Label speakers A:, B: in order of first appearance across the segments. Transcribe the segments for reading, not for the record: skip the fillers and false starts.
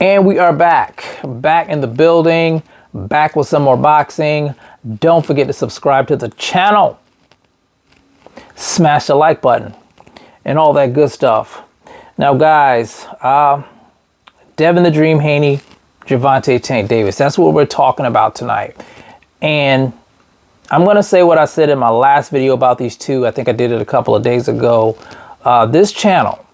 A: And we are back in the building, back with some more boxing. Don't forget to subscribe to the channel, smash the like button, and all that good stuff. Now, guys, Devin the Dream Haney, Gervonta Tank Davis, that's what we're talking about tonight. And I'm going to say what I said in my last video about these two. I think I did it a couple of days ago. This channel,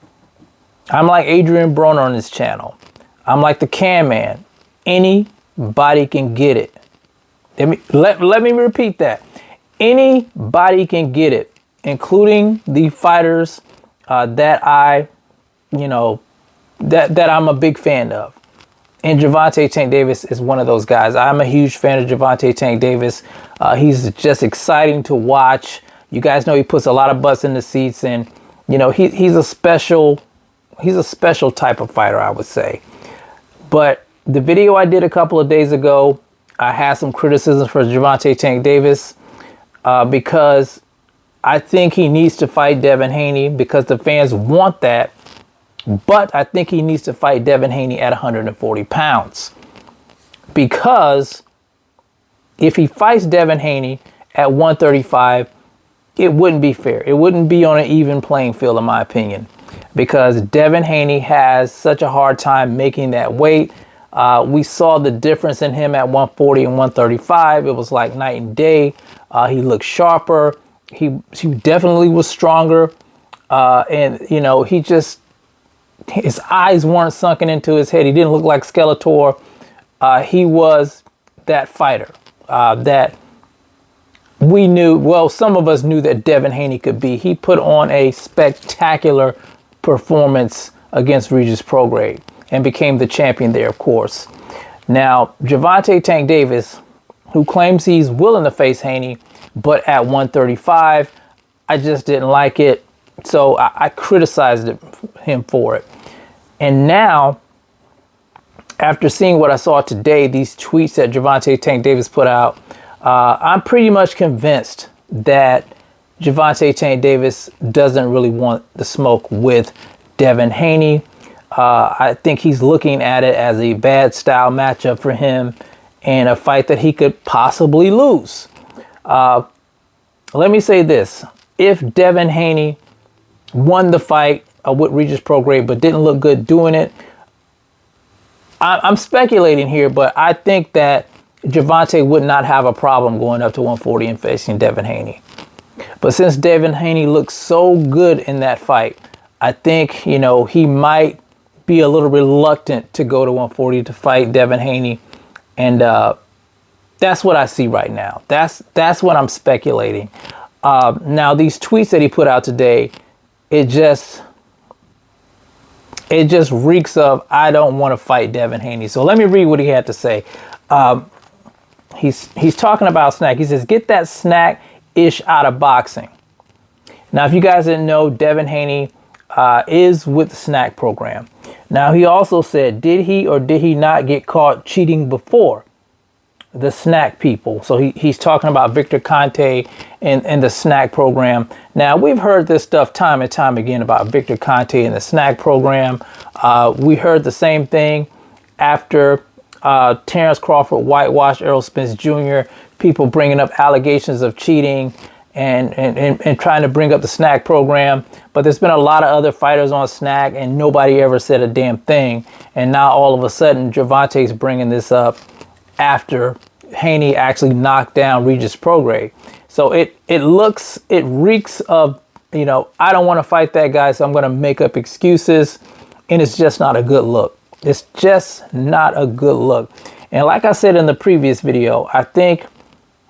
A: I'm like Adrian Broner on this channel. I'm like the Can Man. Anybody can get it. Let me repeat that. Anybody can get it, including the fighters that I'm a big fan of. And Gervonta Tank Davis is one of those guys. I'm a huge fan of Gervonta Tank Davis. He's just exciting to watch. You guys know he puts a lot of butts in the seats, and you know he's a special type of fighter, I would say. But the video I did a couple of days ago, I had some criticisms for Gervonta Tank Davis because I think he needs to fight Devin Haney because the fans want that. But I think he needs to fight Devin Haney at 140 pounds. Because if he fights Devin Haney at 135, it wouldn't be fair. It wouldn't be on an even playing field, in my opinion. Because Devin Haney has such a hard time making that weight. We saw the difference in him at 140 and 135. It was like night and day. He looked sharper. He definitely was stronger. And, you know, his eyes weren't sunken into his head. He didn't look like Skeletor. He was that fighter that we knew, well, some of us knew that Devin Haney could be. He put on a spectacular performance against Regis Prograis and became the champion there, of course. Now, Gervonta Tank Davis, who claims he's willing to face Haney, but at 135, I just didn't like it. So I criticized him for it. And now, after seeing what I saw today, these tweets that Gervonta Tank Davis put out, I'm pretty much convinced that Gervonta Tank Davis doesn't really want the smoke with Devin Haney. I think he's looking at it as a bad style matchup for him and a fight that he could possibly lose. Let me say this. If Devin Haney won the fight with Regis Prograis but didn't look good doing it, I'm speculating here, but I think that Gervonta would not have a problem going up to 140 and facing Devin Haney. But since Devin Haney looks so good in that fight, I think, you know, he might be a little reluctant to go to 140 to fight Devin Haney. And that's what I see right now. That's what I'm speculating. Now, these tweets that he put out today, it just reeks of, I don't want to fight Devin Haney. So let me read what he had to say. He's talking about snack. He says, get that snack-ish out of boxing. Now, if you guys didn't know, Devin Haney is with the snack program. Now, he also said, did he or did he not get caught cheating before? The snack people. So he's talking about Victor Conte and the snack program. Now, we've heard this stuff time and time again about Victor Conte and the snack program. We heard the same thing after Terrence Crawford whitewashed Errol Spence Jr., people bringing up allegations of cheating and trying to bring up the snack program. But there's been a lot of other fighters on snack and nobody ever said a damn thing. And now all of a sudden, Gervonta's bringing this up after Haney actually knocked down Regis Prograis. So it reeks of, you know, I don't want to fight that guy, so I'm going to make up excuses. And it's just not a good look. It's just not a good look. And like I said in the previous video, I think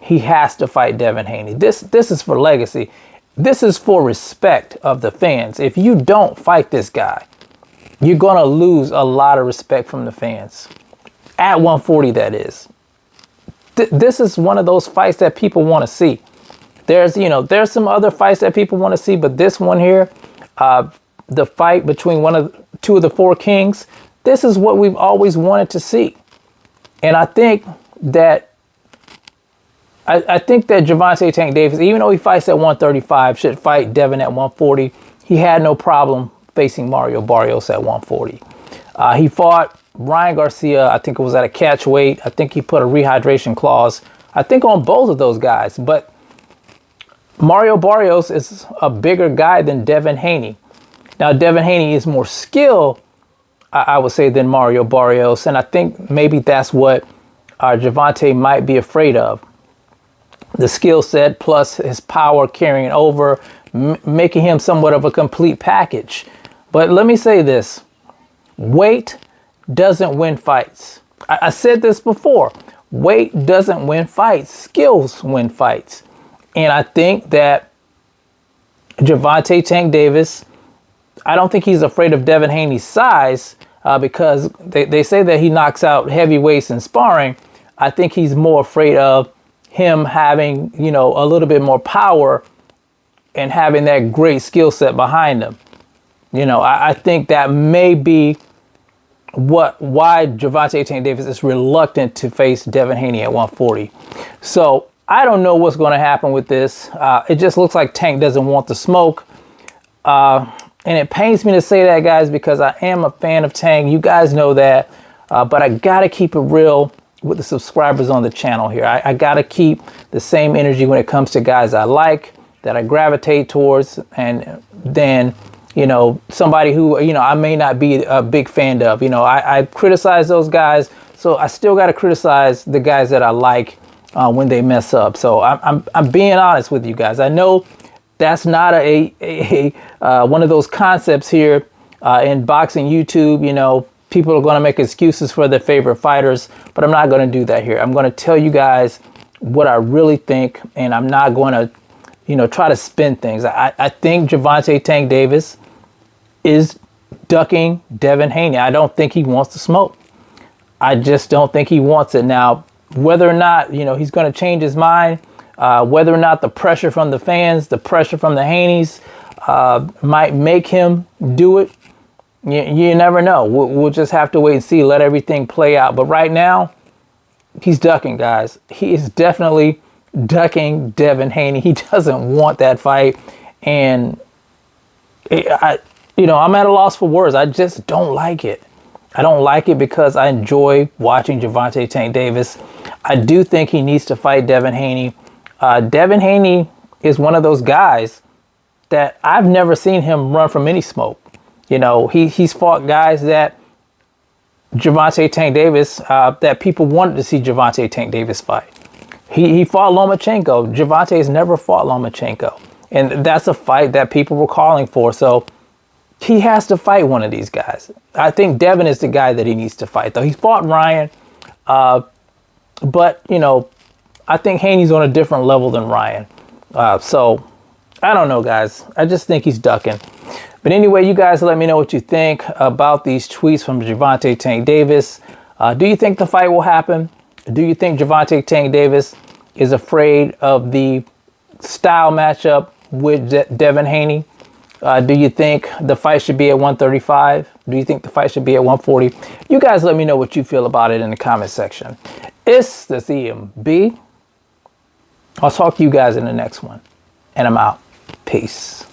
A: he has to fight Devin Haney. This is for legacy. This is for respect of the fans. If you don't fight this guy, you're going to lose a lot of respect from the fans. At 140, that is. This is one of those fights that people want to see. There's some other fights that people want to see, but this one here, the fight between two of the four kings, this is what we've always wanted to see. And I think that Gervonta Tank Davis, even though he fights at 135, should fight Devin at 140. He had no problem facing Mario Barrios at 140. He fought Ryan Garcia, I think it was at a catch weight. I think he put a rehydration clause, I think, on both of those guys. But Mario Barrios is a bigger guy than Devin Haney. Now, Devin Haney is more skilled, I would say, than Mario Barrios. And I think maybe that's what Gervonta might be afraid of. The skill set plus his power carrying over, making him somewhat of a complete package. But let me say this. Weight doesn't win fights. I said this before. Weight doesn't win fights. Skills win fights. And I think that Gervonta Tank Davis, I don't think he's afraid of Devin Haney's size because they say that he knocks out heavyweights in sparring. I think he's more afraid of him having, a little bit more power and having that great skill set behind him. I think that may be why Gervonta Tank Davis is reluctant to face Devin Haney at 140. So I don't know what's going to happen with this. It just looks like Tank doesn't want the smoke. And it pains me to say that, guys, because I am a fan of Tank. You guys know that. But I got to keep it real with the subscribers on the channel here. I got to keep the same energy when it comes to guys I like, that I gravitate towards, and then somebody who, I may not be a big fan of. I criticize those guys, so I still got to criticize the guys that I like when they mess up. So I'm being honest with you guys. I know that's not a one of those concepts here in boxing YouTube. People are going to make excuses for their favorite fighters, but I'm not going to do that here. I'm going to tell you guys what I really think, and I'm not going to, try to spin things. I think Gervonta Tank Davis is ducking Devin Haney. I don't think he wants to smoke. I just don't think he wants it. Now, whether or not, he's going to change his mind, whether or not the pressure from the fans, the pressure from the Haneys might make him do it, you never know. We'll just have to wait and see, let everything play out. But right now, he's ducking, guys. He is definitely ducking Devin Haney. He doesn't want that fight. And I'm at a loss for words. I just don't like it. I don't like it because I enjoy watching Gervonta Tank Davis. I do think he needs to fight Devin Haney. Devin Haney is one of those guys that I've never seen him run from any smoke. He's fought guys that Gervonta Tank Davis, that people wanted to see Gervonta Tank Davis fight. He fought Lomachenko. Gervonta has never fought Lomachenko. And that's a fight that people were calling for. So he has to fight one of these guys. I think Devin is the guy that he needs to fight, though. He fought Ryan. But, I think Haney's on a different level than Ryan. So I don't know, guys. I just think he's ducking. But anyway, you guys let me know what you think about these tweets from Gervonta Tank Davis. Do you think the fight will happen? Do you think Gervonta Tank Davis is afraid of the style matchup with Devin Haney? Do you think the fight should be at 135? Do you think the fight should be at 140? You guys let me know what you feel about it in the comment section. It's the CMB. I'll talk to you guys in the next one. And I'm out. Peace.